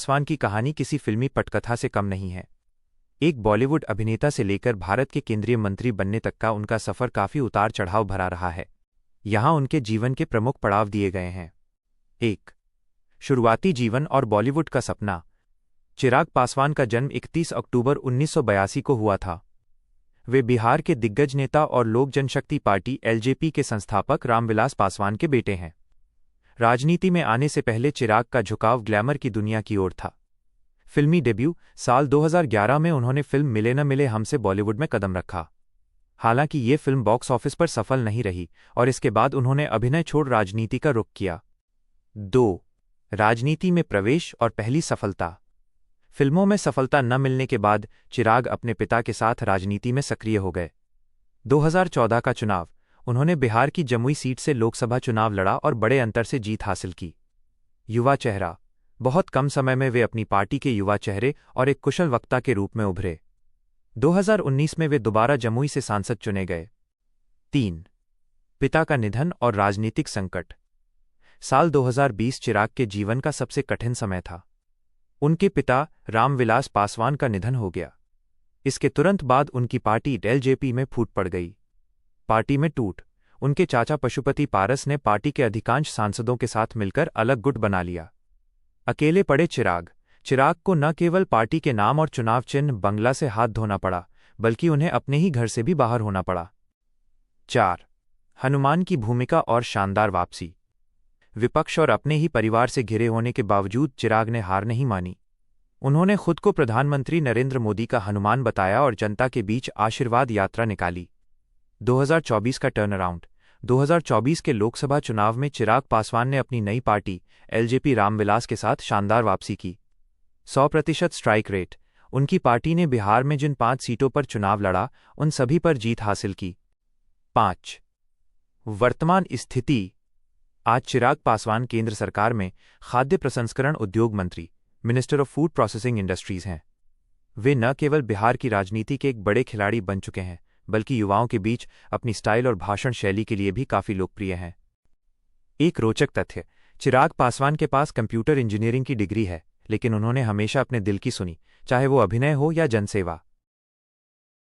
पासवान की कहानी किसी फिल्मी पटकथा से कम नहीं है। एक बॉलीवुड अभिनेता से लेकर भारत के केंद्रीय मंत्री बनने तक का उनका सफर काफी उतार चढ़ाव भरा रहा है। यहाँ उनके जीवन के प्रमुख पड़ाव दिए गए हैं। 1. शुरुआती जीवन और बॉलीवुड का सपना। चिराग पासवान का जन्म 31 अक्टूबर 1982 को हुआ था। वे बिहार के दिग्गज नेता और लोक जनशक्ति पार्टी एलजेपी के संस्थापक रामविलास पासवान के बेटे हैं। राजनीति में आने से पहले चिराग का झुकाव ग्लैमर की दुनिया की ओर था। फिल्मी डेब्यू साल 2011 में उन्होंने फिल्म मिले न मिले हमसे बॉलीवुड में कदम रखा। हालांकि ये फिल्म बॉक्स ऑफिस पर सफल नहीं रही और इसके बाद उन्होंने अभिनय छोड़ राजनीति का रुख किया। 2. राजनीति में प्रवेश और पहली सफलता। फिल्मों में सफलता न मिलने के बाद चिराग अपने पिता के साथ राजनीति में सक्रिय हो गए। 2014 का चुनाव उन्होंने बिहार की जमुई सीट से लोकसभा चुनाव लड़ा और बड़े अंतर से जीत हासिल की। युवा चेहरा। बहुत कम समय में वे अपनी पार्टी के युवा चेहरे और एक कुशल वक्ता के रूप में उभरे। 2019 में वे दोबारा जमुई से सांसद चुने गए। 3. पिता का निधन और राजनीतिक संकट। साल 2020 चिराग के जीवन का सबसे कठिन समय था। उनके पिता रामविलास पासवान का निधन हो गया। इसके तुरंत बाद उनकी पार्टी एलजेपी में फूट पड़ गई। पार्टी में टूट उनके चाचा पशुपति पारस ने पार्टी के अधिकांश सांसदों के साथ मिलकर अलग गुट बना लिया। अकेले पड़े चिराग को न केवल पार्टी के नाम और चुनाव चिन्ह बंगला से हाथ धोना पड़ा, बल्कि उन्हें अपने ही घर से भी बाहर होना पड़ा। 4. हनुमान की भूमिका और शानदार वापसी। विपक्ष और अपने ही परिवार से घिरे होने के बावजूद चिराग ने हार नहीं मानी। उन्होंने खुद को प्रधानमंत्री नरेंद्र मोदी का हनुमान बताया और जनता के बीच आशीर्वाद यात्रा निकाली। 2024 का टर्नअराउंड। 2024 के लोकसभा चुनाव में चिराग पासवान ने अपनी नई पार्टी एलजेपी रामविलास के साथ शानदार वापसी की। 100% स्ट्राइक रेट। उनकी पार्टी ने बिहार में जिन 5 सीटों पर चुनाव लड़ा उन सभी पर जीत हासिल की। 5. वर्तमान स्थिति। आज चिराग पासवान केंद्र सरकार में खाद्य प्रसंस्करण उद्योग मंत्री minister of food processing industries हैं। वे न केवल बिहार की राजनीति के एक बड़े खिलाड़ी बन चुके हैं, बल्कि युवाओं के बीच अपनी स्टाइल और भाषण शैली के लिए भी काफी लोकप्रिय हैं। एक रोचक तथ्य, चिराग पासवान के पास कंप्यूटर इंजीनियरिंग की डिग्री है, लेकिन उन्होंने हमेशा अपने दिल की सुनी, चाहे वो अभिनय हो या जनसेवा।